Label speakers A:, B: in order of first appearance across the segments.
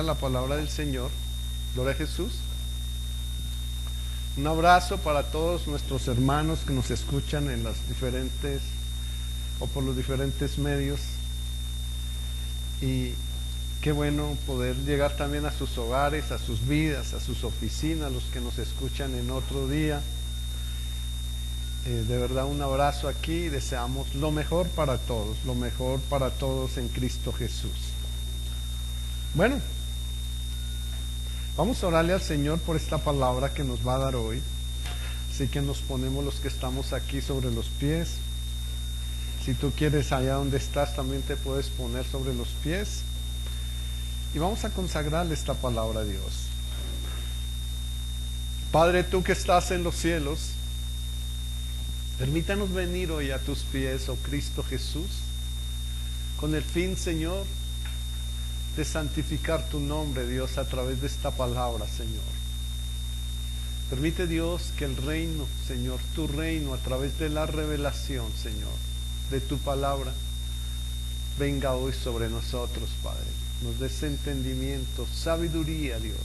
A: La palabra del Señor. Gloria a Jesús. Un abrazo para todos nuestros hermanos que nos escuchan en las diferentes o por los diferentes medios. Y qué bueno poder llegar también a sus hogares, a sus vidas, a sus oficinas, los que nos escuchan en otro día. De verdad un abrazo aquí y deseamos lo mejor para todos en Cristo Jesús. Bueno, vamos a orarle al Señor por esta palabra que nos va a dar hoy. Así que nos ponemos los que estamos aquí sobre los pies. Si tú quieres, allá donde estás también te puedes poner sobre los pies. Y vamos a consagrarle esta palabra a Dios. Padre, tú que estás en los cielos, permítanos venir hoy a tus pies, oh Cristo Jesús, con el fin, Señor, de santificar tu nombre, Dios, a través de esta palabra, Señor. Permite, Dios, que el reino, Señor, tu reino, a través de la revelación, Señor, de tu palabra, venga hoy sobre nosotros, Padre. Nos des entendimiento, sabiduría, Dios,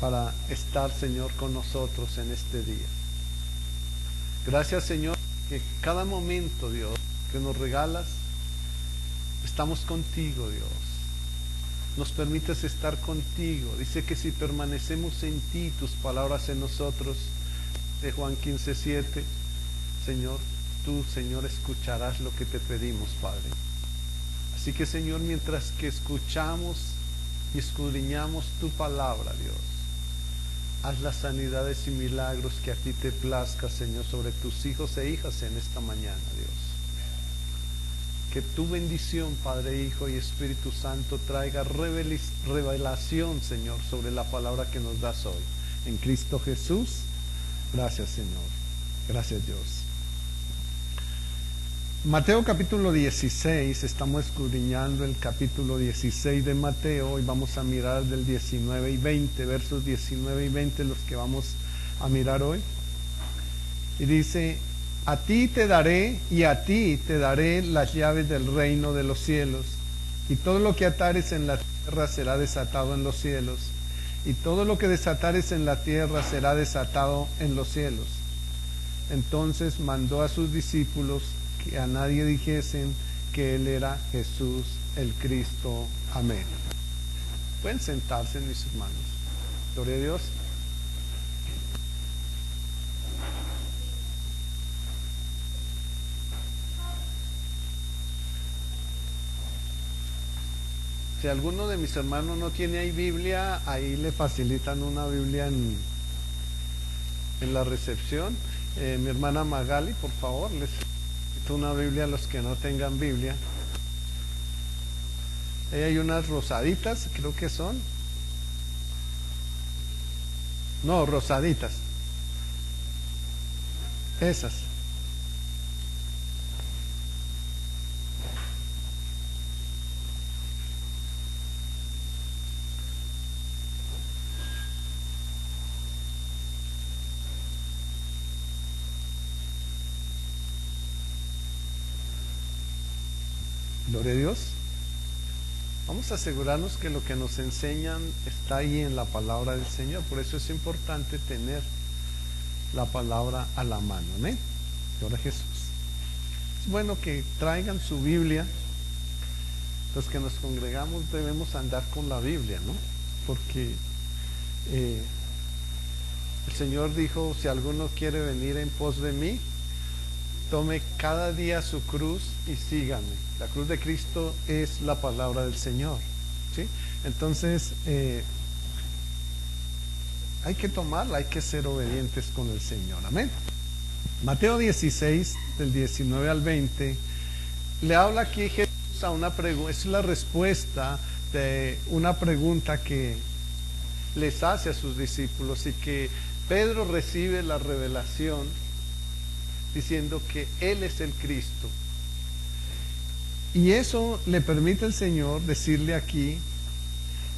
A: para estar, Señor, con nosotros en este día. Gracias, Señor, que cada momento, Dios, que nos regalas, estamos contigo, Dios. Nos permites estar contigo. Dice que si permanecemos en ti, tus palabras en nosotros, de Juan 15:7, Señor, tú, Señor, escucharás lo que te pedimos, Padre. Así que, Señor, mientras que escuchamos y escudriñamos tu palabra, Dios, haz las sanidades y milagros que a ti te plazca, Señor, sobre tus hijos e hijas en esta mañana, Dios. Que tu bendición, Padre, Hijo y Espíritu Santo, traiga revelación, Señor, sobre la palabra que nos das hoy. En Cristo Jesús, gracias, Señor. Gracias, Dios. Mateo capítulo 16, estamos escudriñando el capítulo 16 de Mateo y vamos a mirar del 19 y 20, versos 19 y 20, los que vamos a mirar hoy. Y dice: a ti te daré y a ti te daré las llaves del reino de los cielos, y todo lo que atares en la tierra será desatado en los cielos, y todo lo que desatares en la tierra será desatado en los cielos. Entonces mandó a sus discípulos que a nadie dijesen que él era Jesús el Cristo. Amén. Pueden sentarse, mis hermanos. Gloria a Dios. Si alguno de mis hermanos no tiene ahí Biblia, ahí le facilitan una Biblia en la recepción. Mi hermana Magali, por favor, les quito una Biblia a los que no tengan Biblia. Ahí hay unas rosaditas, creo que son. No, rosaditas. Esas. Gloria a Dios. Vamos a asegurarnos que lo que nos enseñan está ahí en la palabra del Señor. Por eso es importante tener la palabra a la mano. ¿Amén? Gloria a Jesús. Es bueno que traigan su Biblia. Los que nos congregamos debemos andar con la Biblia, ¿no? Porque el Señor dijo: si alguno quiere venir en pos de mí, tome cada día su cruz y sígame. La cruz de Cristo es la palabra del Señor, ¿sí? Entonces, hay que tomarla, hay que ser obedientes con el Señor. Amén. Mateo 16, del 19 al 20, le habla aquí Jesús a una pregunta. Es la respuesta de una pregunta que les hace a sus discípulos y que Pedro recibe la revelación diciendo que Él es el Cristo. Y eso le permite el Señor decirle aquí: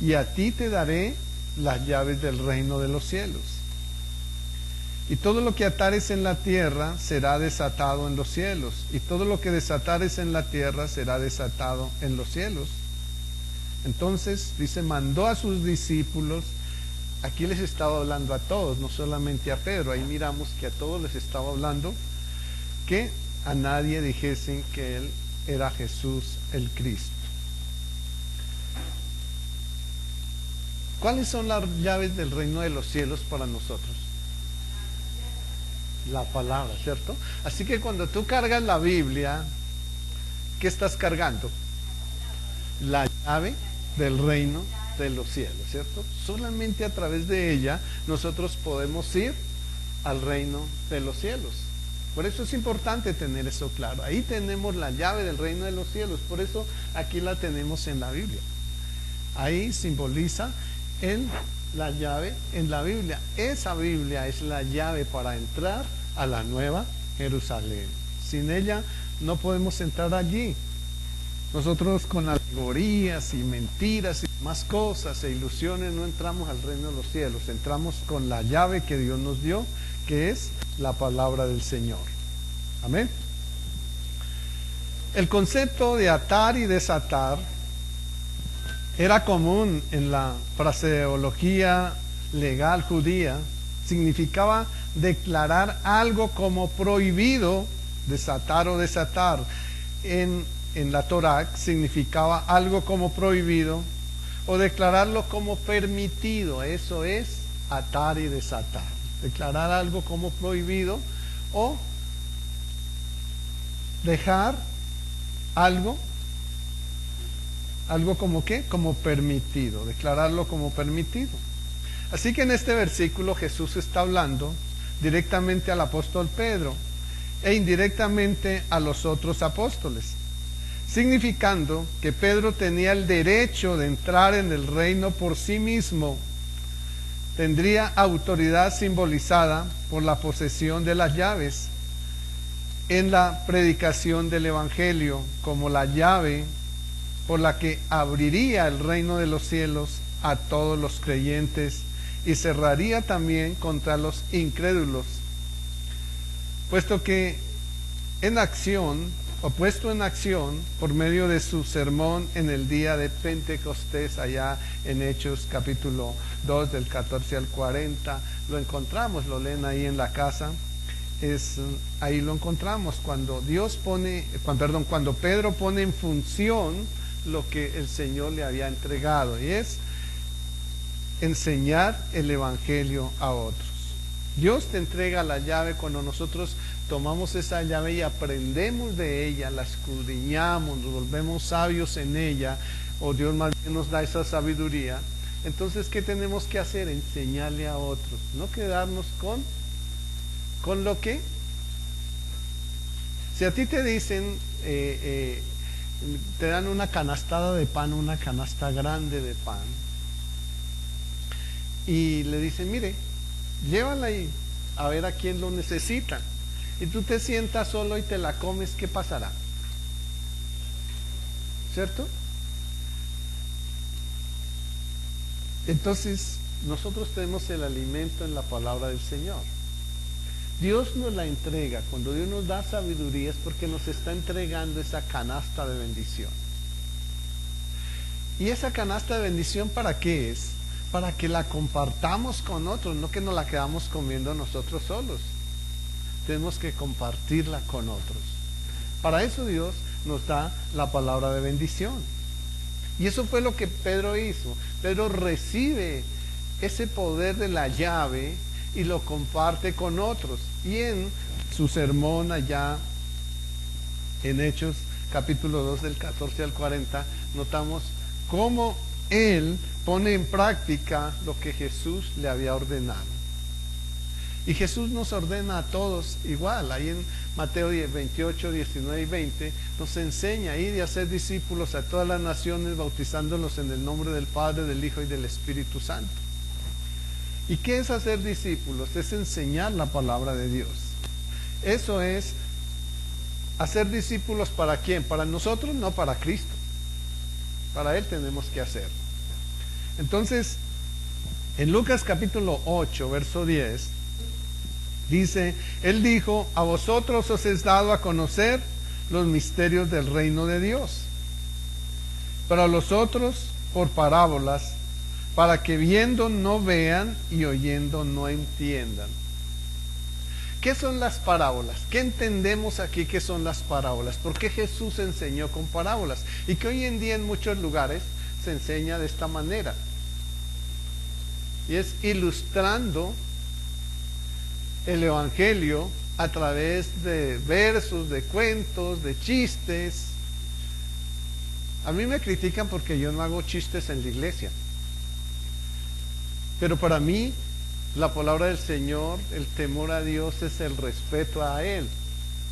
A: y a ti te daré las llaves del reino de los cielos. Y todo lo que atares en la tierra será desatado en los cielos, y todo lo que desatares en la tierra será desatado en los cielos. Entonces, dice, mandó a sus discípulos. Aquí les estaba hablando a todos, no solamente a Pedro. Ahí miramos que a todos les estaba hablando, que a nadie dijesen que él era Jesús el Cristo. ¿Cuáles son las llaves del reino de los cielos para nosotros? La palabra, ¿cierto? Así que cuando tú cargas la Biblia, ¿qué estás cargando? La llave del reino de los cielos, ¿cierto? Solamente a través de ella nosotros podemos ir al reino de los cielos. Por eso es importante tener eso claro. Ahí tenemos la llave del reino de los cielos. Por eso aquí la tenemos en la Biblia. Ahí simboliza la llave en la Biblia. Esa Biblia es la llave para entrar a la nueva Jerusalén. Sin ella no podemos entrar allí. Nosotros con alegorías y mentiras y más cosas e ilusiones no entramos al reino de los cielos. Entramos con la llave que Dios nos dio, que es la palabra del Señor. Amén. El concepto de atar y desatar era común en la fraseología legal judía. Significaba declarar algo como prohibido, desatar o desatar. En la Torá significaba algo como prohibido o declararlo como permitido. Eso es atar y desatar. Declarar algo como prohibido o dejar algo como ¿qué? Como permitido. Declararlo como permitido. Así que en este versículo Jesús está hablando directamente al apóstol Pedro e indirectamente a los otros apóstoles, significando que Pedro tenía el derecho de entrar en el reino por sí mismo. Tendría autoridad simbolizada por la posesión de las llaves en la predicación del Evangelio, como la llave por la que abriría el reino de los cielos a todos los creyentes y cerraría también contra los incrédulos, puesto que en acción, o puesto en acción por medio de su sermón en el día de Pentecostés, allá en Hechos capítulo 2 del 14 al 40, lo encontramos, lo leen ahí en la casa. Ahí lo encontramos cuando cuando Pedro pone en función lo que el Señor le había entregado, y es enseñar el Evangelio a otros. Dios te entrega la llave cuando nosotros tomamos esa llave y aprendemos de ella, la escudriñamos, nos volvemos sabios en ella, o Dios más bien nos da esa sabiduría. Entonces, ¿qué tenemos que hacer? Enseñarle a otros, no quedarnos con lo que... Si a ti te dicen, te dan una canastada de pan, una canasta grande de pan, y le dicen, mire, llévala ahí a ver a quién lo necesita, y tú te sientas solo y te la comes, ¿qué pasará? ¿Cierto? Entonces, nosotros tenemos el alimento en la palabra del Señor. Dios nos la entrega. Cuando Dios nos da sabiduría es porque nos está entregando esa canasta de bendición. ¿Y esa canasta de bendición para qué es? Para que la compartamos con otros, no que nos la quedamos comiendo nosotros solos. Tenemos que compartirla con otros. Para eso Dios nos da la palabra de bendición. Y eso fue lo que Pedro hizo. Pedro recibe ese poder de la llave y lo comparte con otros. Y en su sermón allá en Hechos capítulo 2 del 14 al 40 notamos cómo él pone en práctica lo que Jesús le había ordenado. Y Jesús nos ordena a todos igual. Ahí en Mateo 28, 19 y 20 nos enseña a ir y hacer discípulos a todas las naciones, bautizándolos en el nombre del Padre, del Hijo y del Espíritu Santo. ¿Y qué es hacer discípulos? Es enseñar la palabra de Dios. Eso es hacer discípulos. ¿Para quién? Para nosotros, no para Cristo. Para Él tenemos que hacerlo. Entonces, en Lucas capítulo 8, verso 10, dice, Él dijo, a vosotros os es dado a conocer los misterios del reino de Dios, pero a los otros por parábolas, para que viendo no vean y oyendo no entiendan. ¿Qué son las parábolas? ¿Qué entendemos aquí que son las parábolas? ¿Por qué Jesús enseñó con parábolas? Y que hoy en día en muchos lugares se enseña de esta manera. Y es ilustrando el Evangelio a través de versos, de cuentos, de chistes. A mí me critican porque yo no hago chistes en la iglesia. Pero para mí, la palabra del Señor, el temor a Dios es el respeto a Él.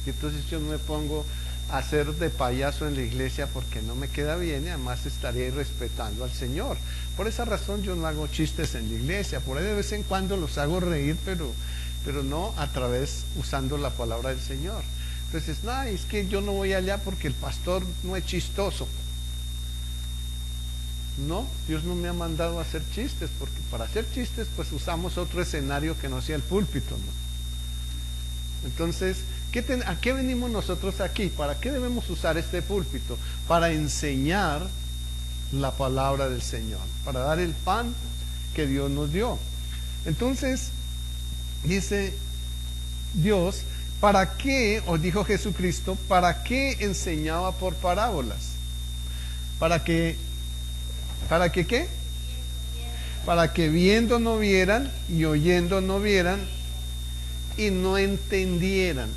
A: Entonces yo no me pongo a hacer de payaso en la iglesia porque no me queda bien y además estaría irrespetando al Señor. Por esa razón yo no hago chistes en la iglesia. Por ahí de vez en cuando los hago reír, pero no a través usando la palabra del Señor. Entonces, no, es que yo no voy allá porque el pastor no es chistoso. No, Dios no me ha mandado a hacer chistes, porque para hacer chistes pues usamos otro escenario que no sea el púlpito, ¿no? Entonces, ¿a qué venimos nosotros aquí? ¿Para qué debemos usar este púlpito? Para enseñar la palabra del Señor, para dar el pan que Dios nos dio. Entonces, dice Dios, ¿para qué, o dijo Jesucristo, para qué enseñaba por parábolas? ¿Para qué qué? Para que viendo no vieran y oyendo no vieran y no entendieran.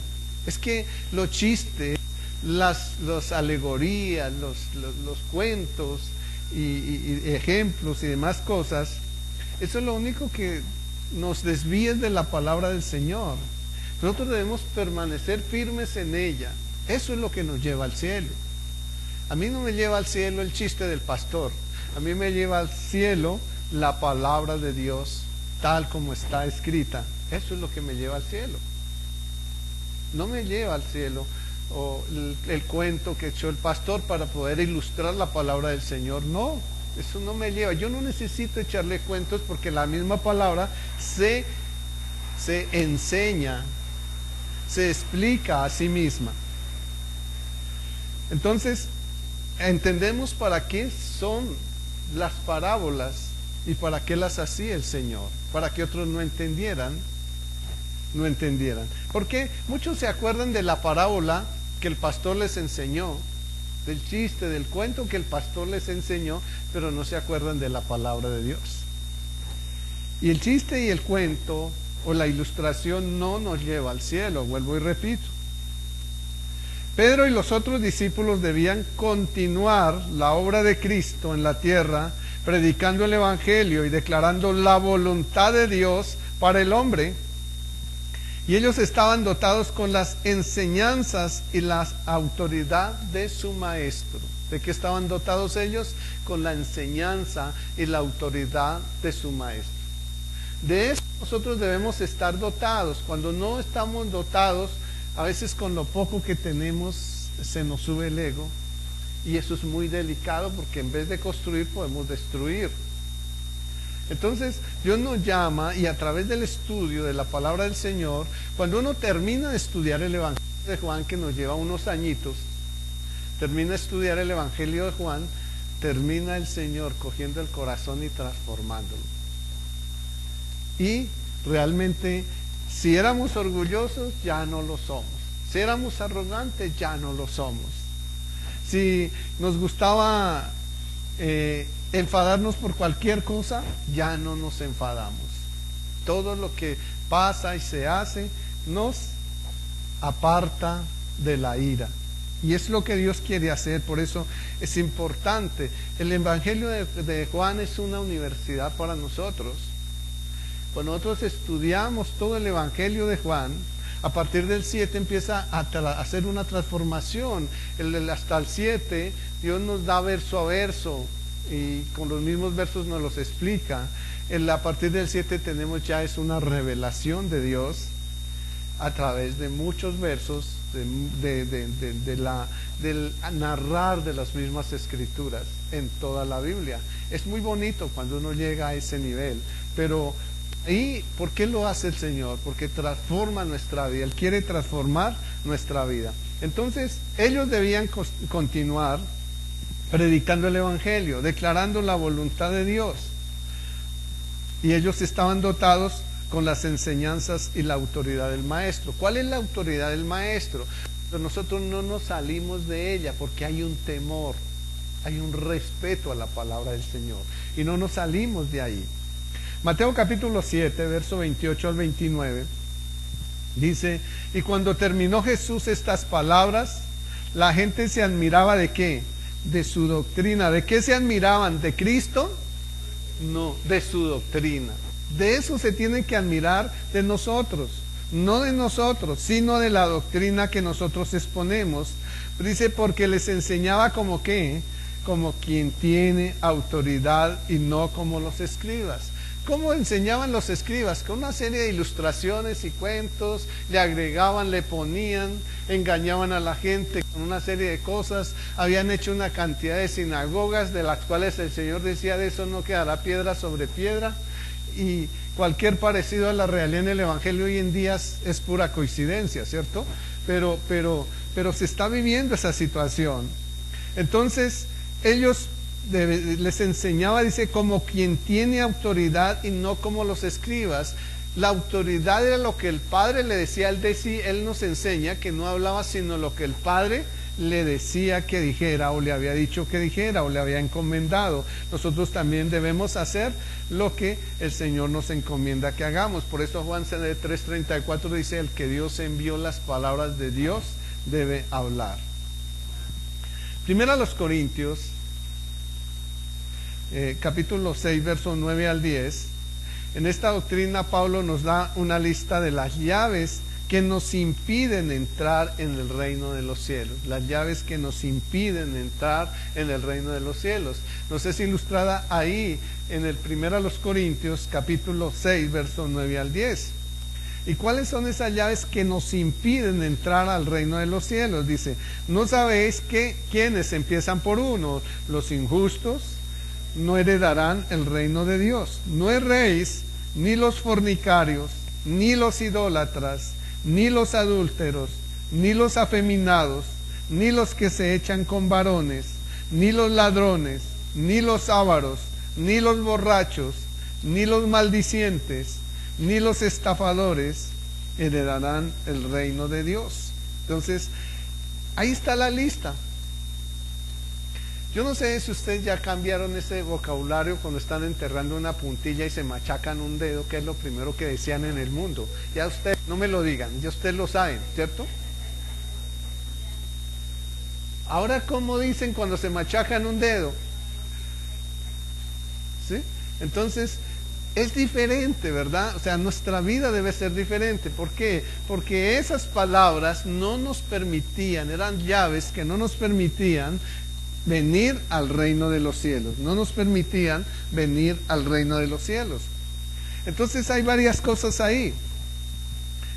A: Es que los chistes, las alegorías, los cuentos y ejemplos y demás cosas, eso es lo único que nos desvíe de la palabra del Señor. Nosotros debemos permanecer firmes en ella. Eso es lo que nos lleva al cielo. A mí no me lleva al cielo el chiste del pastor. A mí me lleva al cielo la palabra de Dios tal como está escrita. Eso es lo que me lleva al cielo. No me lleva al cielo o el cuento que echó el pastor para poder ilustrar la palabra del Señor. No, eso no me lleva. Yo no necesito echarle cuentos porque la misma palabra se enseña, se explica a sí misma. Entonces, entendemos para qué son las parábolas y para qué las hacía el Señor, para que otros no entendieran. Porque muchos se acuerdan de la parábola que el pastor les enseñó, del chiste, del cuento que el pastor les enseñó, pero no se acuerdan de la palabra de Dios. Y el chiste y el cuento o la ilustración no nos lleva al cielo, vuelvo y repito. Pedro y los otros discípulos debían continuar la obra de Cristo en la tierra, predicando el Evangelio y declarando la voluntad de Dios para el hombre. Y ellos estaban dotados con las enseñanzas y la autoridad de su maestro. ¿De qué estaban dotados ellos? Con la enseñanza y la autoridad de su maestro. De eso nosotros debemos estar dotados. Cuando no estamos dotados, a veces con lo poco que tenemos se nos sube el ego. Y eso es muy delicado porque en vez de construir podemos destruir. Entonces Dios nos llama y a través del estudio de la palabra del Señor, cuando uno termina de estudiar el Evangelio de Juan, que nos lleva unos añitos, termina de estudiar el Evangelio de Juan, termina el Señor cogiendo el corazón y transformándolo. Y realmente, si éramos orgullosos, ya no lo somos. Si éramos arrogantes, ya no lo somos. Si nos gustaba enfadarnos por cualquier cosa, ya no nos enfadamos. Todo lo que pasa y se hace nos aparta de la ira. Y es lo que Dios quiere hacer, por eso es importante. El Evangelio de Juan es una universidad para nosotros. Cuando nosotros estudiamos todo el Evangelio de Juan, a partir del 7 empieza a hacer una transformación. Hasta el 7 Dios nos da verso a verso y con los mismos versos nos los explica. A partir del 7 tenemos ya es una revelación de Dios a través de muchos versos del narrar de las mismas escrituras en toda la Biblia. Es muy bonito cuando uno llega a ese nivel, pero ¿y por qué lo hace el Señor? Porque transforma nuestra vida. Él quiere transformar nuestra vida. Entonces, ellos debían continuar predicando el Evangelio, declarando la voluntad de Dios. Y ellos estaban dotados con las enseñanzas y la autoridad del maestro. ¿Cuál es la autoridad del maestro? Pero nosotros no nos salimos de ella porque hay un temor, hay un respeto a la palabra del Señor y no nos salimos de ahí. Mateo capítulo 7, verso 28 al 29, dice: y cuando terminó Jesús estas palabras, la gente se admiraba ¿de qué? De su doctrina. ¿De qué se admiraban? ¿De Cristo? No, de su doctrina. De eso se tiene que admirar de nosotros, no de nosotros, sino de la doctrina que nosotros exponemos. Dice, porque les enseñaba como qué, como quien tiene autoridad y no como los escribas. ¿Cómo enseñaban los escribas? Con una serie de ilustraciones y cuentos, le agregaban, le ponían, engañaban a la gente con una serie de cosas. Habían hecho una cantidad de sinagogas de las cuales el Señor decía, de eso no quedará piedra sobre piedra. Y cualquier parecido a la realidad en el Evangelio hoy en día es pura coincidencia, ¿cierto? Pero se está viviendo esa situación. Entonces, ellos les enseñaba, dice, como quien tiene autoridad y no como los escribas. La autoridad era lo que el Padre le decía. Él nos enseña que no hablaba sino lo que el Padre le decía que dijera, o le había dicho que dijera, o le había encomendado. Nosotros también debemos hacer lo que el Señor nos encomienda que hagamos. Por eso Juan 3:34 dice, el que Dios envió, las palabras de Dios debe hablar. Primero a los Corintios, capítulo 6, verso 9 al 10. En esta doctrina Pablo nos da una lista de las llaves que nos impiden entrar en el reino de los cielos. Las llaves que nos impiden entrar en el reino de los cielos. Nos es ilustrada ahí en el primero a los Corintios, capítulo 6, verso 9 al 10. ¿Y cuáles son esas llaves que nos impiden entrar al reino de los cielos? Dice, ¿no sabéis que quienes empiezan por uno? Los injustos no heredarán el reino de Dios. No erréis, ni los fornicarios, ni los idólatras, ni los adúlteros, ni los afeminados, ni los que se echan con varones, ni los ladrones, ni los ávaros, ni los borrachos, ni los maldicientes, ni los estafadores heredarán el reino de Dios. Entonces, ahí está la lista. Yo no sé si ustedes ya cambiaron ese vocabulario cuando están enterrando una puntilla y se machacan un dedo, que es lo primero que decían en el mundo. Ya ustedes, no me lo digan, ya ustedes lo saben, ¿cierto? Ahora, ¿cómo dicen cuando se machacan un dedo? ¿Sí? Entonces, es diferente, ¿verdad? O sea, nuestra vida debe ser diferente. ¿Por qué? Porque esas palabras no nos permitían, eran llaves que no nos permitían venir al reino de los cielos, no nos permitían venir al reino de los cielos. Entonces hay varias cosas ahí: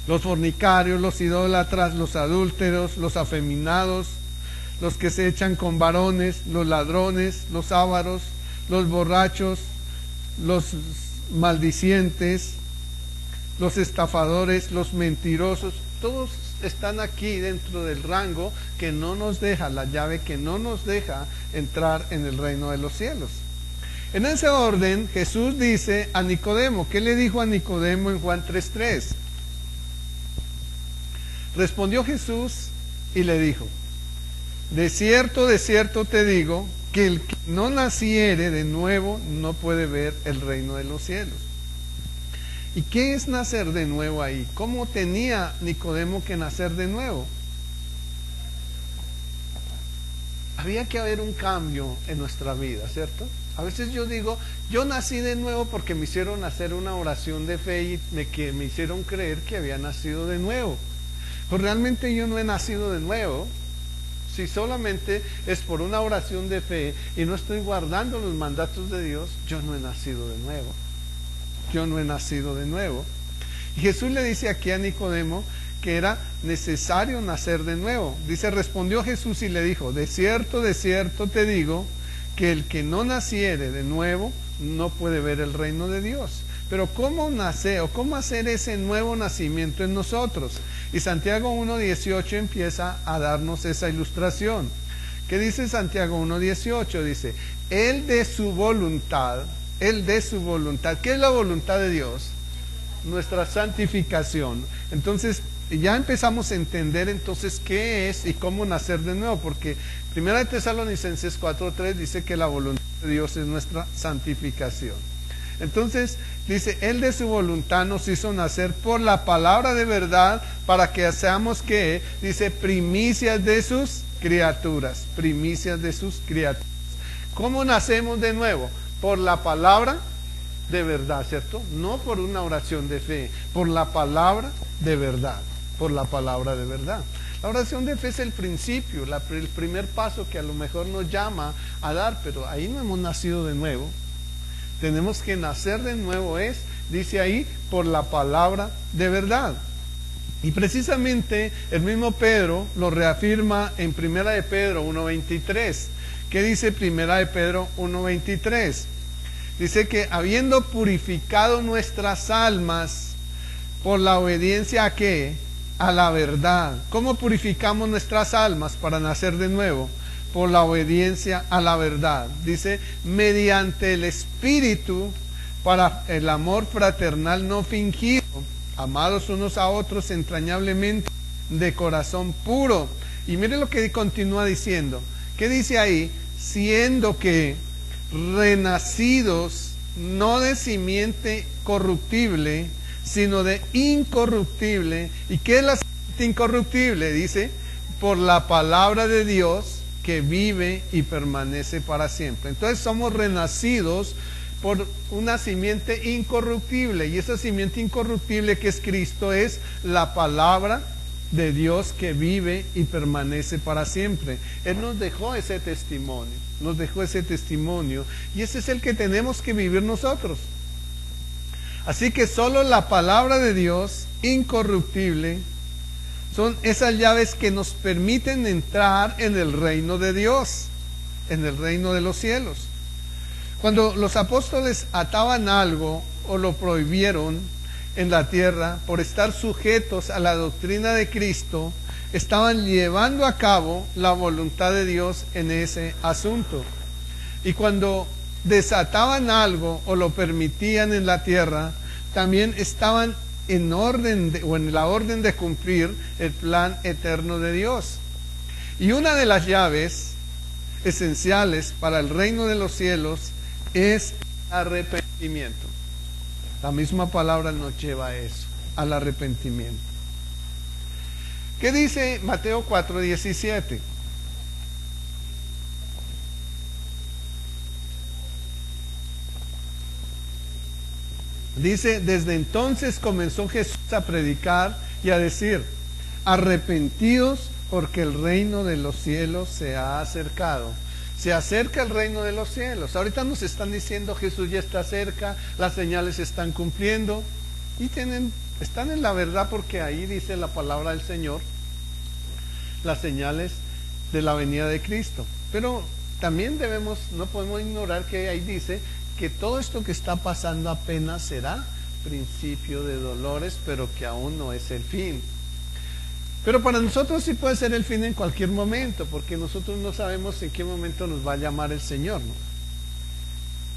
A: los fornicarios, los idólatras, los adúlteros, los afeminados, los que se echan con varones, los ladrones, los ávaros, los borrachos, los maldicientes, los estafadores, los mentirosos. Todos están aquí dentro del rango que no nos deja, la llave que no nos deja entrar en el reino de los cielos. En ese orden, Jesús dice a Nicodemo, ¿qué le dijo a Nicodemo en Juan 3:3? Respondió Jesús y le dijo, de cierto te digo, que el que no naciere de nuevo no puede ver el reino de los cielos. ¿Y qué es nacer de nuevo ahí? ¿Cómo tenía Nicodemo que nacer de nuevo? Había que haber un cambio en nuestra vida, ¿cierto? A veces yo digo, yo nací de nuevo porque me hicieron hacer una oración de fe y me hicieron creer que había nacido de nuevo. Pues realmente yo no he nacido de nuevo. Si solamente es por una oración de fe y no estoy guardando los mandatos de Dios, yo no he nacido de nuevo. Yo no he nacido de nuevo. Y Jesús le dice aquí a Nicodemo que era necesario nacer de nuevo. Dice, respondió Jesús y le dijo, de cierto te digo, que el que no naciere de nuevo no puede ver el reino de Dios. Pero ¿cómo nacer o cómo hacer ese nuevo nacimiento en nosotros? Y Santiago 1:18 empieza a darnos esa ilustración, ¿Qué dice Santiago 1:18? Dice, Él de su voluntad, ¿qué es la voluntad de Dios? Nuestra santificación. Entonces, ya empezamos a entender entonces qué es y cómo nacer de nuevo, porque 1 Tesalonicenses 4:3 dice que la voluntad de Dios es nuestra santificación. Entonces, dice, Él de su voluntad nos hizo nacer por la palabra de verdad, para que seamos, ¿qué? Dice, primicias de sus criaturas, primicias de sus criaturas. ¿Cómo nacemos de nuevo? Por la palabra de verdad, ¿cierto? No por una oración de fe, por la palabra de verdad, por la palabra de verdad. La oración de fe es el principio, el primer paso que a lo mejor nos llama a dar, pero ahí no hemos nacido de nuevo. Tenemos que nacer de nuevo, dice ahí, por la palabra de verdad. Y precisamente el mismo Pedro lo reafirma en 1 de Pedro 1:23. ¿Qué dice 1 de Pedro 1:23? Dice que habiendo purificado nuestras almas por la obediencia ¿a qué? A la verdad. ¿Cómo purificamos nuestras almas para nacer de nuevo? Por la obediencia a la verdad. Dice, mediante el Espíritu, para el amor fraternal no fingido, amados unos a otros entrañablemente, de corazón puro. Y mire lo que continúa diciendo. ¿Qué dice ahí? Siendo que renacidos no de simiente corruptible, sino de incorruptible. ¿Y qué es la simiente incorruptible? Dice, por la palabra de Dios que vive y permanece para siempre. Entonces somos renacidos por una simiente incorruptible, y esa simiente incorruptible que es Cristo es la palabra de Dios que vive y permanece para siempre. Él nos dejó ese testimonio, y ese es el que tenemos que vivir nosotros. Así que solo la palabra de Dios incorruptible son esas llaves que nos permiten entrar en el reino de Dios, en el reino de los cielos. Cuando los apóstoles ataban algo o lo prohibieron en la tierra por estar sujetos a la doctrina de Cristo, estaban llevando a cabo la voluntad de Dios en ese asunto. Y cuando desataban algo o lo permitían en la tierra, también estaban en la orden de cumplir el plan eterno de Dios. Y una de las llaves esenciales para el reino de los cielos es arrepentimiento. La misma palabra nos lleva a eso, al arrepentimiento. ¿Qué dice Mateo 4:17? Dice, desde entonces comenzó Jesús a predicar y a decir, arrepentidos porque el reino de los cielos se ha acercado. Se acerca el reino de los cielos. Ahorita nos están diciendo Jesús ya está cerca, las señales se están cumpliendo y están en la verdad, porque ahí dice la palabra del Señor, las señales de la venida de Cristo. Pero también no podemos ignorar que ahí dice que todo esto que está pasando apenas será principio de dolores, pero que aún no es el fin. Pero para nosotros sí puede ser el fin en cualquier momento, porque nosotros no sabemos en qué momento nos va a llamar el Señor, ¿no?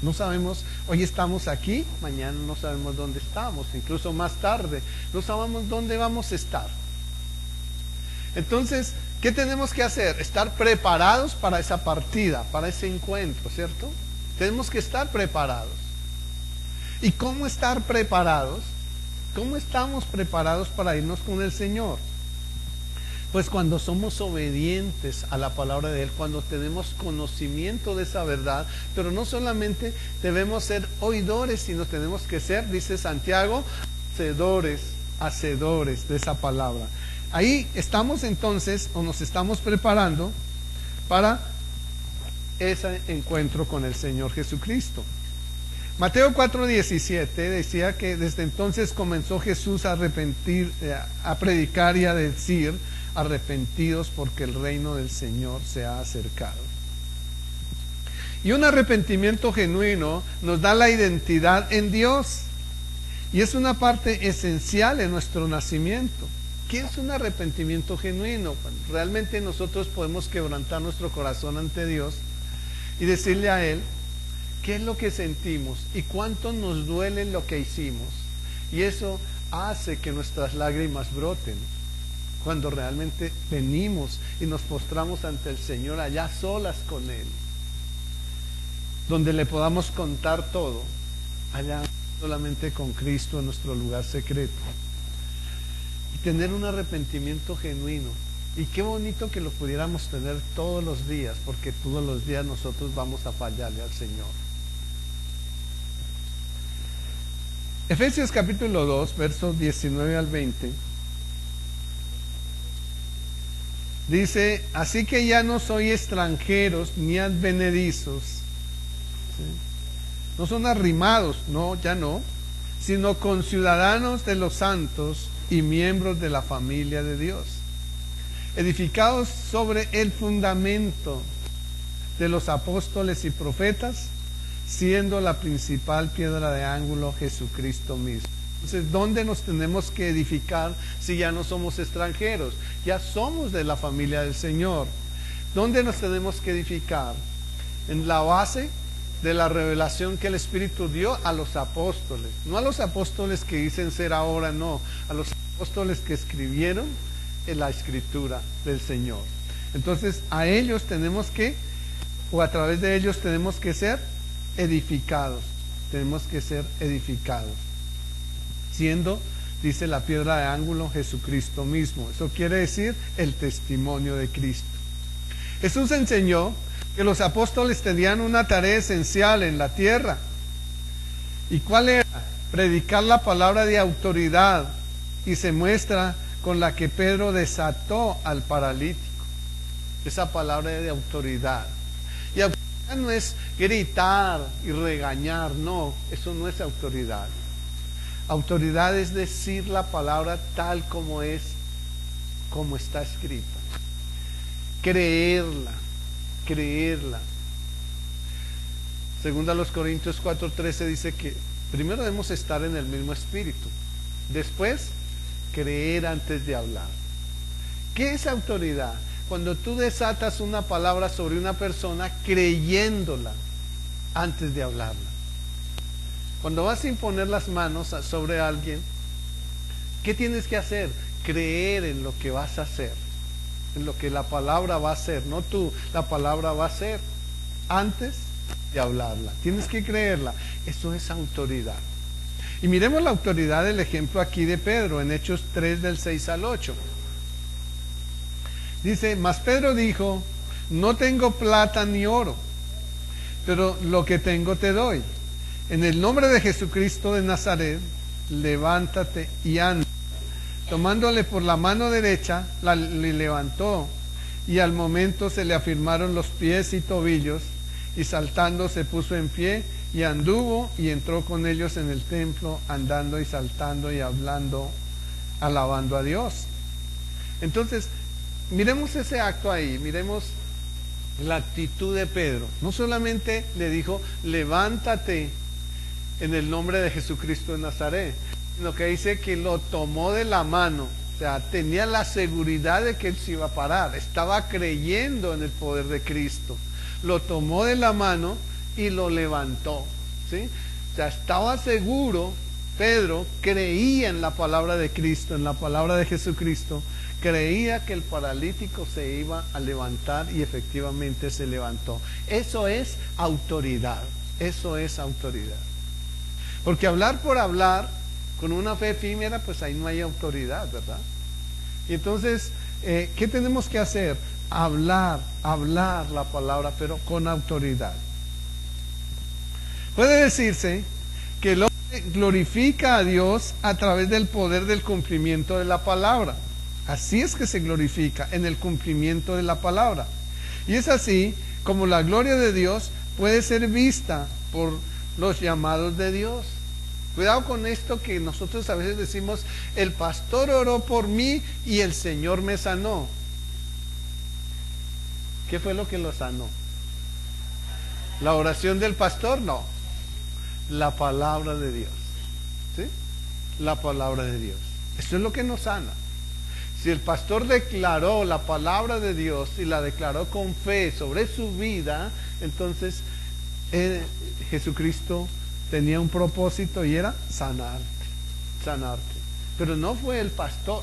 A: No sabemos, hoy estamos aquí, mañana no sabemos dónde estamos, incluso más tarde, no sabemos dónde vamos a estar. Entonces, ¿qué tenemos que hacer? Estar preparados para esa partida, para ese encuentro, ¿cierto? Tenemos que estar preparados. ¿Y cómo estar preparados? ¿Cómo estamos preparados para irnos con el Señor? Pues cuando somos obedientes a la palabra de Él, cuando tenemos conocimiento de esa verdad, pero no solamente debemos ser oidores, sino tenemos que ser, dice Santiago, hacedores de esa palabra. Ahí estamos entonces, o nos estamos preparando para ese encuentro con el Señor Jesucristo. Mateo 4:17 decía que desde entonces comenzó Jesús a predicar y a decir, arrepentidos porque el reino del Señor se ha acercado. Y un arrepentimiento genuino nos da la identidad en Dios, y es una parte esencial en nuestro nacimiento. ¿qué es un arrepentimiento genuino? Bueno, realmente nosotros podemos quebrantar nuestro corazón ante Dios y decirle a Él qué es lo que sentimos y cuánto nos duele lo que hicimos. Y eso hace que nuestras lágrimas broten cuando realmente venimos y nos postramos ante el Señor allá solas con Él, donde le podamos contar todo, allá solamente con Cristo en nuestro lugar secreto, y tener un arrepentimiento genuino. Y qué bonito que lo pudiéramos tener todos los días, porque todos los días nosotros vamos a fallarle al Señor. Efesios capítulo 2, versos 19 al 20, dice: así que ya no soy extranjeros ni advenedizos, ¿sí? No son arrimados, no, ya no, sino conciudadanos de los santos y miembros de la familia de Dios, edificados sobre el fundamento de los apóstoles y profetas, siendo la principal piedra de ángulo Jesucristo mismo. Entonces, ¿dónde nos tenemos que edificar si ya no somos extranjeros? Ya somos de la familia del Señor. ¿Dónde nos tenemos que edificar? En la base de la revelación que el Espíritu dio a los apóstoles. No a los apóstoles que dicen ser ahora, no. A los apóstoles que escribieron en la Escritura del Señor. Entonces, a ellos tenemos que, o a través de ellos tenemos que ser edificados. Tenemos que ser edificados. Siendo, dice la piedra de ángulo, Jesucristo mismo. Eso quiere decir el testimonio de Cristo. Jesús enseñó que los apóstoles tenían una tarea esencial en la tierra. ¿Y cuál era? Predicar la palabra de autoridad, y se muestra con la que Pedro desató al paralítico. Esa palabra de autoridad. Y autoridad no es gritar y regañar, no, eso no es autoridad. Autoridad es decir la palabra tal como es, como está escrita. Creerla. Segunda a los Corintios 4:13 dice que primero debemos estar en el mismo espíritu. Después, creer antes de hablar. ¿Qué es autoridad? Cuando tú desatas una palabra sobre una persona creyéndola antes de hablarla. Cuando vas a imponer las manos sobre alguien, ¿qué tienes que hacer? Creer en lo que vas a hacer, en lo que la palabra va a hacer, no tú, la palabra va a hacer antes de hablarla. Tienes que creerla. Eso es autoridad. Y miremos la autoridad del ejemplo aquí de Pedro en Hechos 3 del 6 al 8. Dice: mas Pedro dijo: no tengo plata ni oro, pero lo que tengo te doy. En el nombre de Jesucristo de Nazaret, levántate y anda. Tomándole por la mano derecha, le levantó, y al momento se le afirmaron los pies y tobillos, y saltando se puso en pie, y anduvo, y entró con ellos en el templo, andando y saltando y hablando, alabando a Dios. Entonces, miremos ese acto ahí, miremos la actitud de Pedro. No solamente le dijo: levántate en el nombre de Jesucristo de Nazaret, sino que dice que lo tomó de la mano. O sea, tenía la seguridad de que él se iba a parar, estaba creyendo en el poder de Cristo. Lo tomó de la mano y lo levantó, ¿sí? O sea, estaba seguro. Pedro creía en la palabra de Cristo, en la palabra de Jesucristo. Creía que el paralítico se iba a levantar, y efectivamente se levantó. Eso es autoridad. Eso es autoridad. Porque hablar por hablar, con una fe efímera, pues ahí no hay autoridad, ¿verdad? Y entonces, ¿qué tenemos que hacer? Hablar la palabra, pero con autoridad. Puede decirse que el hombre glorifica a Dios a través del poder del cumplimiento de la palabra. Así es que se glorifica, en el cumplimiento de la palabra. Y es así como la gloria de Dios puede ser vista por los llamados de Dios. Cuidado con esto que nosotros a veces decimos: el pastor oró por mí y el Señor me sanó. ¿Qué fue lo que lo sanó? ¿La oración del pastor? No. La palabra de Dios. ¿Sí? La palabra de Dios. Esto es lo que nos sana. Si el pastor declaró la palabra de Dios y la declaró con fe sobre su vida, entonces Jesucristo tenía un propósito y era sanarte, sanarte. Pero no fue el pastor,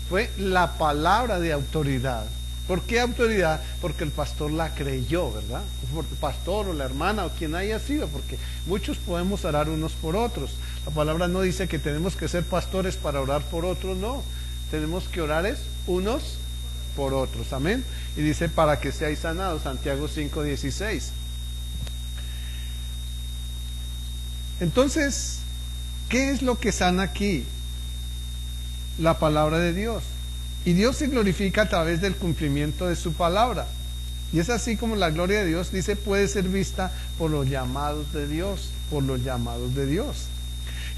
A: fue la palabra de autoridad. ¿Por qué autoridad? Porque el pastor la creyó, ¿verdad? El pastor o la hermana o quien haya sido, porque muchos podemos orar unos por otros. La palabra no dice que tenemos que ser pastores para orar por otros, no. Tenemos que orar unos por otros, amén. Y dice para que seáis sanados, Santiago 5:16. Entonces, ¿qué es lo que sana aquí? La palabra de Dios. Y Dios se glorifica a través del cumplimiento de su palabra. Y es así como la gloria de Dios, dice, puede ser vista por los llamados de Dios, por los llamados de Dios.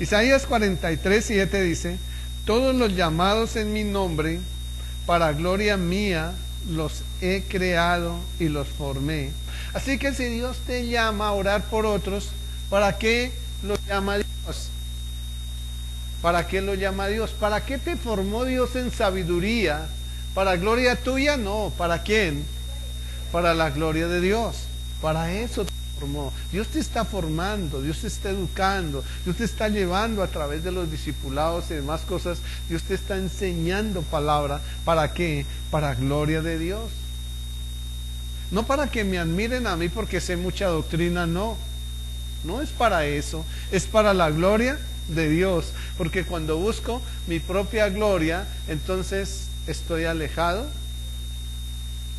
A: Isaías 43:7 dice, todos los llamados en mi nombre, para gloria mía, los he creado y los formé. Así que si Dios te llama a orar por otros, ¿para qué lo llama Dios? ¿Para qué lo llama Dios? ¿Para qué te formó Dios en sabiduría? ¿Para gloria tuya? No. ¿Para quién? Para la gloria de Dios. Para eso te formó. Dios te está formando, Dios te está educando, Dios te está llevando a través de los discipulados y demás cosas. Dios te está enseñando palabra. ¿Para qué? Para gloria de Dios. No para que me admiren a mí porque sé mucha doctrina, no. No es para eso, es para la gloria de Dios, porque cuando busco mi propia gloria, entonces estoy alejado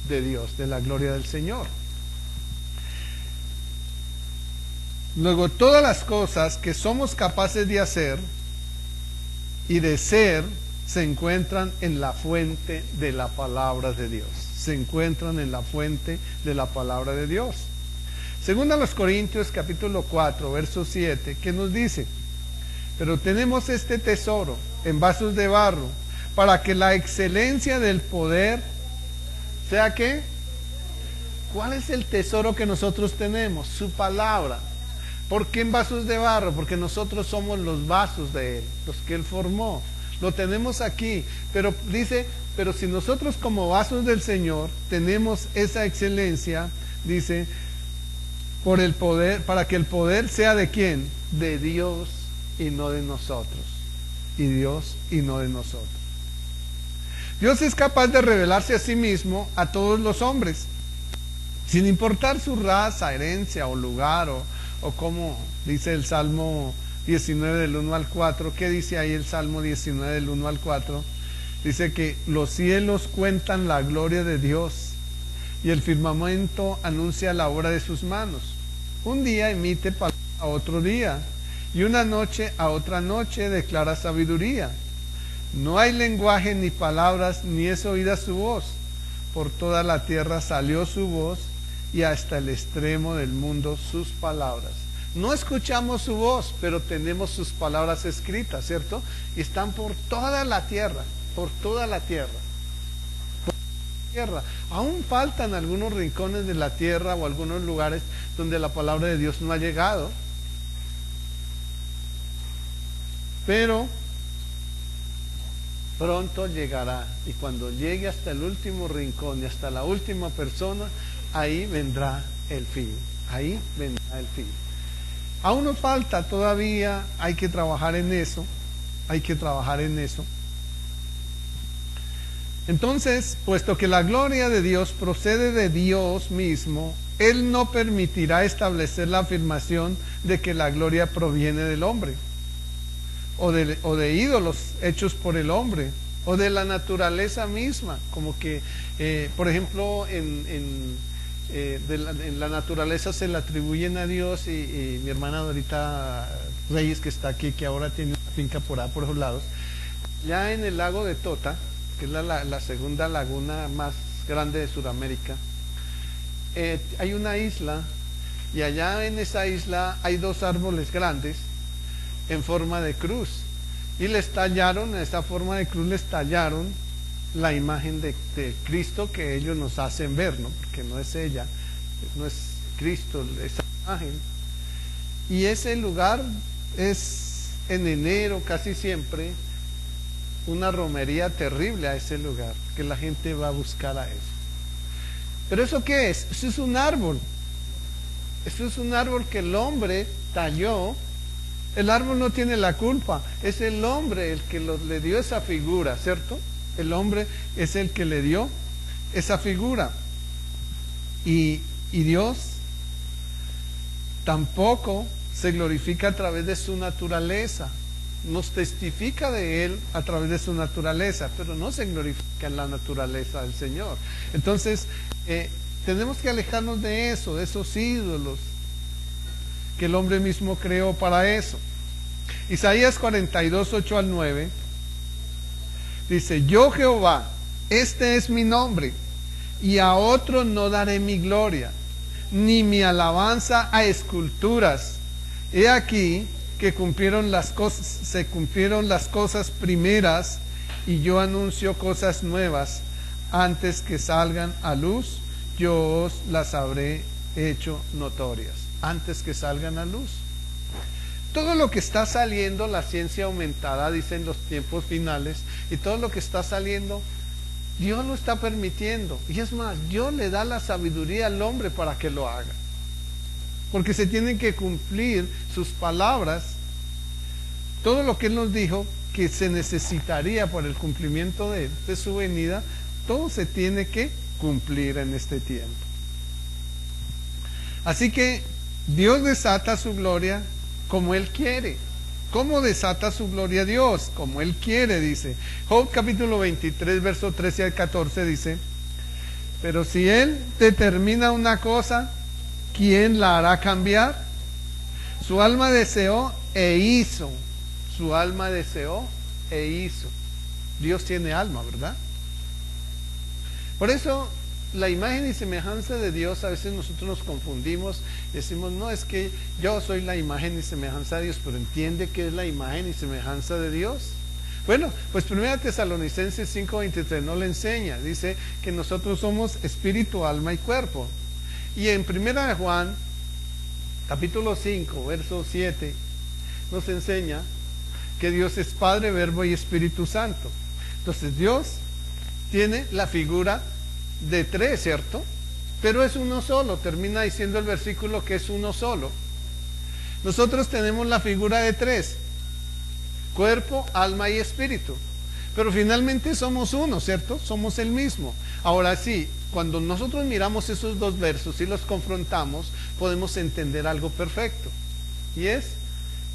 A: de Dios, de la gloria del Señor. Luego, todas las cosas que somos capaces de hacer y de ser se encuentran en la fuente de la palabra de Dios. Se encuentran en la fuente de la palabra de Dios. Según a los Corintios capítulo 4, verso 7, que nos dice, pero tenemos este tesoro en vasos de barro, para que la excelencia del poder sea ¿qué? ¿Cuál es el tesoro que nosotros tenemos? Su palabra. ¿Por qué en vasos de barro? Porque nosotros somos los vasos de Él, los que Él formó. Lo tenemos aquí, pero dice, pero si nosotros como vasos del Señor tenemos esa excelencia, dice, por el poder, para que el poder sea ¿de quién? De Dios y no de nosotros. Y Dios y no de nosotros. Dios es capaz de revelarse a sí mismo a todos los hombres, sin importar su raza, herencia o lugar, o como dice el Salmo 19 del 1 al 4. ¿Qué dice ahí el Salmo 19 del 1 al 4? Dice que los cielos cuentan la gloria de Dios y el firmamento anuncia la obra de sus manos. Un día emite palabra a otro día, y una noche a otra noche declara sabiduría. No hay lenguaje ni palabras, ni es oída su voz. Por toda la tierra salió su voz, y hasta el extremo del mundo sus palabras. No escuchamos su voz, pero tenemos sus palabras escritas, ¿cierto? Y están por toda la tierra, por toda la tierra. Tierra. Aún faltan algunos rincones de la tierra o algunos lugares donde la palabra de Dios no ha llegado, pero pronto llegará, y cuando llegue hasta el último rincón y hasta la última persona, ahí vendrá el fin, ahí vendrá el fin. Aún nos falta todavía, hay que trabajar en eso, hay que trabajar en eso. Entonces, puesto que la gloria de Dios procede de Dios mismo, Él no permitirá establecer la afirmación de que la gloria proviene del hombre, o de ídolos hechos por el hombre, o de la naturaleza misma, como que, por ejemplo, en la naturaleza se le atribuyen a Dios, y mi hermana Dorita Reyes, que está aquí, que ahora tiene una finca por esos lados, ya en el lago de Tota, que es la segunda laguna más grande de Sudamérica, hay una isla, y allá en esa isla hay dos árboles grandes en forma de cruz, y les tallaron, en esa forma de cruz les tallaron la imagen de Cristo que ellos nos hacen ver, ¿no? Porque no es ella, no es Cristo esa imagen. Y ese lugar es en enero casi siempre una romería terrible a ese lugar, que la gente va a buscar a eso. ¿Pero eso qué es? Eso es un árbol. Eso es un árbol que el hombre talló. El árbol no tiene la culpa, es el hombre el que le dio esa figura, ¿cierto? El hombre es el que le dio esa figura. Y Dios tampoco se glorifica a través de su naturaleza. Nos testifica de Él a través de su naturaleza, pero no se glorifica en la naturaleza del Señor. Entonces, tenemos que alejarnos de eso, de esos ídolos que el hombre mismo creó para eso. Isaías 42, 8 al 9 dice: yo Jehová, este es mi nombre, y a otro no daré mi gloria, ni mi alabanza a esculturas. He aquí que se cumplieron las cosas primeras, y yo anuncio cosas nuevas. Antes que salgan a luz, yo os las habré hecho notorias. Antes que salgan a luz. Todo lo que está saliendo, la ciencia aumentará, dicen los tiempos finales, y todo lo que está saliendo, Dios lo está permitiendo. Y es más, Dios le da la sabiduría al hombre para que lo haga. Porque se tienen que cumplir sus palabras. Todo lo que Él nos dijo que se necesitaría por el cumplimiento de su venida, todo se tiene que cumplir en este tiempo. Así que Dios desata su gloria como Él quiere. ¿Cómo desata su gloria Dios? Como Él quiere, dice. Job capítulo 23, verso 13 al 14 dice: pero si Él determina una cosa, ¿quién la hará cambiar? Su alma deseó e hizo. Su alma deseó e hizo. Dios tiene alma, ¿verdad? Por eso la imagen y semejanza de Dios, a veces nosotros nos confundimos y decimos: no, es que yo soy la imagen y semejanza de Dios, pero ¿entiende qué es la imagen y semejanza de Dios? Bueno, pues 1 Tesalonicenses 5:23 no le enseña, dice que nosotros somos espíritu, alma y cuerpo. Y en 1 Juan capítulo 5, verso 7 nos enseña que Dios es Padre, Verbo y Espíritu Santo. Entonces Dios tiene la figura de tres, ¿cierto? Pero es uno solo. Termina diciendo el versículo que es uno solo. Nosotros tenemos la figura de tres: cuerpo, alma y espíritu. Pero finalmente somos uno, ¿cierto? Somos el mismo. Ahora sí, cuando nosotros miramos esos dos versos y los confrontamos, podemos entender algo perfecto. Y es: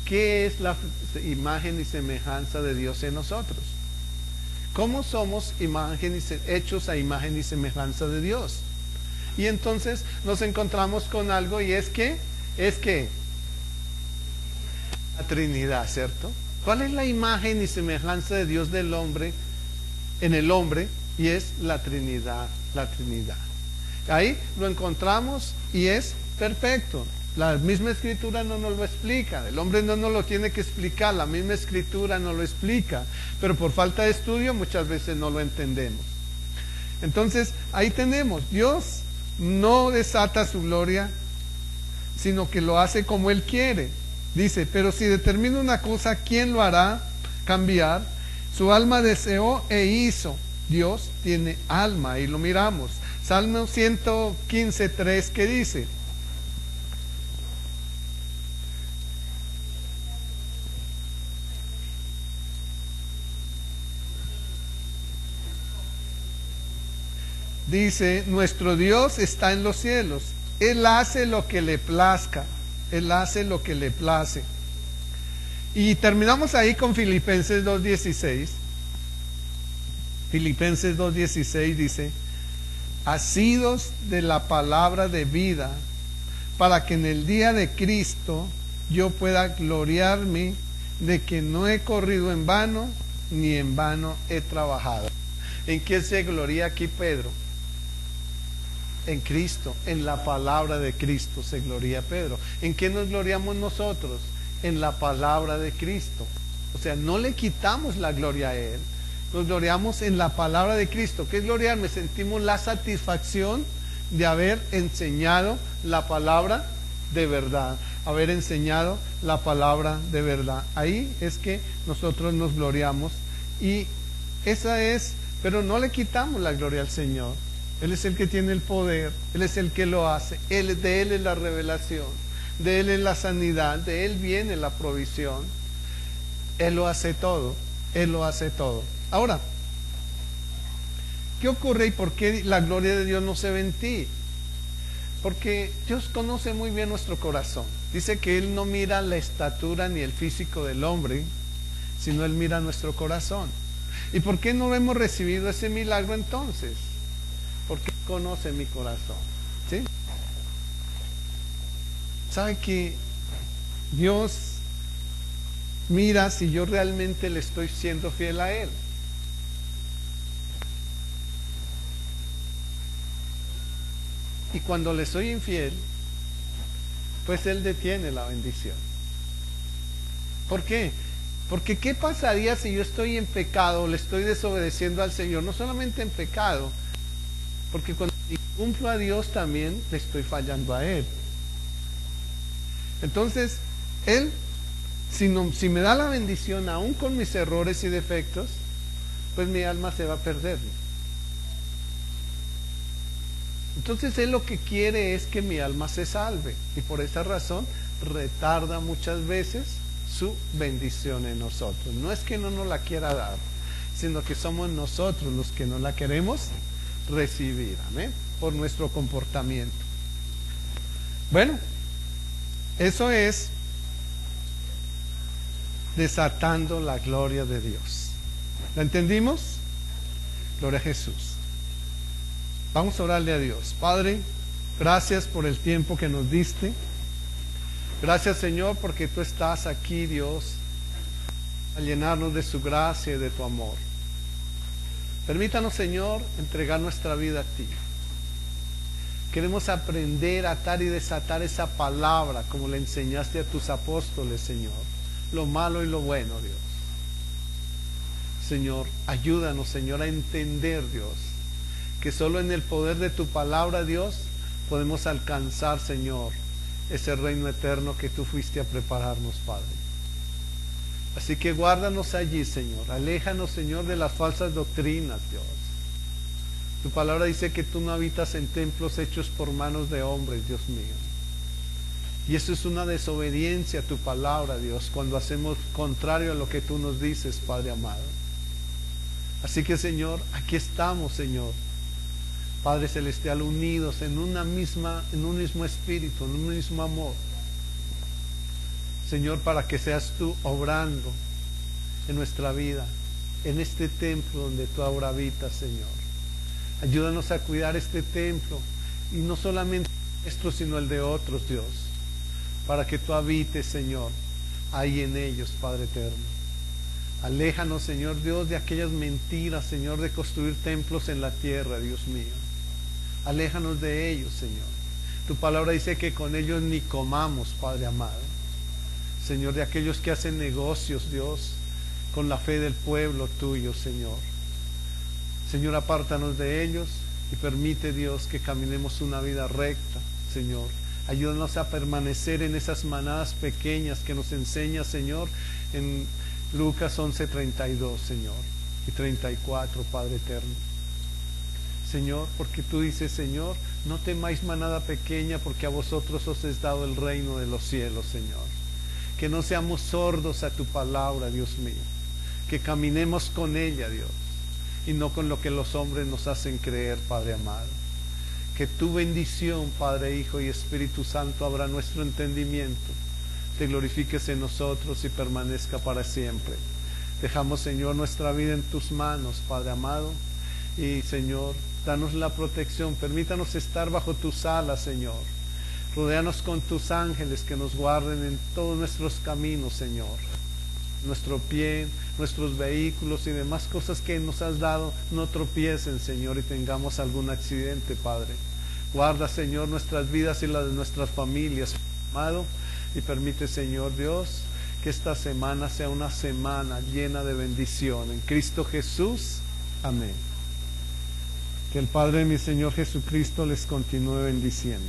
A: ¿qué es la imagen y semejanza de Dios en nosotros? ¿Cómo somos hechos a imagen y semejanza de Dios? Y entonces nos encontramos con algo, y es que la Trinidad, ¿cierto? ¿Cuál es la imagen y semejanza de Dios del hombre en el hombre? Y es la Trinidad, la Trinidad. Ahí lo encontramos y es perfecto. La misma Escritura no nos lo explica, el hombre no nos lo tiene que explicar, la misma Escritura nos lo explica, pero por falta de estudio muchas veces no lo entendemos. Entonces ahí tenemos, Dios no desata su gloria, sino que lo hace como Él quiere. Dice: pero si determina una cosa, ¿quién lo hará cambiar? Su alma deseó e hizo. Dios tiene alma, y lo miramos. Salmo 115:3, ¿qué dice? Dice: nuestro Dios está en los cielos, Él hace lo que le plazca, Él hace lo que le place. Y terminamos ahí con Filipenses 2:16. Filipenses 2:16 dice: asidos de la palabra de vida, para que en el día de Cristo yo pueda gloriarme de que no he corrido en vano, ni en vano he trabajado. ¿En qué se gloria aquí Pedro? En Cristo, en la palabra de Cristo se gloria Pedro. ¿En qué nos gloriamos nosotros? En la palabra de Cristo. O sea, no le quitamos la gloria a Él, nos gloriamos en la palabra de Cristo. ¿Qué es gloriarme? Sentimos la satisfacción de haber enseñado la palabra de verdad, haber enseñado la palabra de verdad. Ahí es que nosotros nos gloriamos, y Esa es, pero no le quitamos la gloria al Señor. Él es el que tiene el poder, Él es el que lo hace, de Él es la revelación, de Él es la sanidad, de Él viene la provisión. Él lo hace todo, Él lo hace todo. Ahora, ¿qué ocurre y por qué la gloria de Dios no se ve en ti? Porque Dios conoce muy bien nuestro corazón. Dice que Él no mira la estatura ni el físico del hombre, sino Él mira nuestro corazón. ¿Y por qué no hemos recibido ese milagro entonces? Porque conoce mi corazón. ¿Sí? ¿Sabe que Dios mira si yo realmente le estoy siendo fiel a Él? Y cuando le soy infiel, pues Él detiene la bendición. ¿Por qué? Porque ¿qué pasaría si yo estoy en pecado, le estoy desobedeciendo al Señor? No solamente en pecado, porque cuando cumplo a Dios también le estoy fallando a Él. Entonces, Él, si me da la bendición aún con mis errores y defectos, pues mi alma se va a perder. Entonces Él lo que quiere es que mi alma se salve, y por esa razón retarda muchas veces su bendición en nosotros. No es que no nos la quiera dar, sino que somos nosotros los que no la queremos recibir, amén, por nuestro comportamiento. Bueno, eso es desatando la gloria de Dios. ¿La entendimos? Gloria a Jesús. Vamos a orarle a Dios. Padre, gracias por el tiempo que nos diste. Gracias, Señor, porque tú estás aquí, Dios, a llenarnos de su gracia y de tu amor. Permítanos, Señor, entregar nuestra vida a ti. Queremos aprender a atar y desatar esa palabra como le enseñaste a tus apóstoles, Señor. Lo malo y lo bueno, Dios. Señor, ayúdanos, Señor, a entender, Dios, que solo en el poder de tu palabra, Dios, podemos alcanzar, Señor, ese reino eterno que tú fuiste a prepararnos, Padre. Así que guárdanos allí, Señor. Aléjanos, Señor, de las falsas doctrinas, Dios. Tu palabra dice que tú no habitas en templos hechos por manos de hombres, Dios mío. Y eso es una desobediencia a tu palabra, Dios, cuando hacemos contrario a lo que tú nos dices, Padre amado. Así que, Señor, aquí estamos, Señor, Padre Celestial, unidos en un mismo espíritu, en un mismo amor. Señor, para que seas tú obrando en nuestra vida, en este templo donde tú ahora habitas, Señor. Ayúdanos a cuidar este templo, y no solamente nuestro, sino el de otros, Dios, para que tú habites, Señor, ahí en ellos, Padre eterno. Aléjanos, Señor Dios, de aquellas mentiras, Señor, de construir templos en la tierra, Dios mío. Aléjanos de ellos, Señor. Tu palabra dice que con ellos ni comamos, Padre amado. Señor, de aquellos que hacen negocios, Dios, con la fe del pueblo tuyo, Señor. Señor, apártanos de ellos y permite, Dios, que caminemos una vida recta, Señor. Ayúdanos a permanecer en esas manadas pequeñas que nos enseña, Señor, en Lucas 11:32, Señor, y 34, Padre eterno. Señor, porque tú dices, Señor, no temáis manada pequeña, porque a vosotros os es dado el reino de los cielos, Señor. Que no seamos sordos a tu palabra, Dios mío. Que caminemos con ella, Dios, y no con lo que los hombres nos hacen creer, Padre amado. Que tu bendición, Padre, Hijo y Espíritu Santo, abra nuestro entendimiento, te glorifiques en nosotros y permanezca para siempre. Dejamos, Señor, nuestra vida en tus manos, Padre amado, y, Señor, danos la protección, permítanos estar bajo tus alas, Señor. Rodéanos con tus ángeles que nos guarden en todos nuestros caminos, Señor. Nuestro pie, nuestros vehículos y demás cosas que nos has dado, no tropiecen, Señor, y tengamos algún accidente, Padre. Guarda, Señor, nuestras vidas y las de nuestras familias, amado, y permite, Señor Dios, que esta semana sea una semana llena de bendición. En Cristo Jesús, amén. Que el Padre de mi Señor Jesucristo les continúe bendiciendo.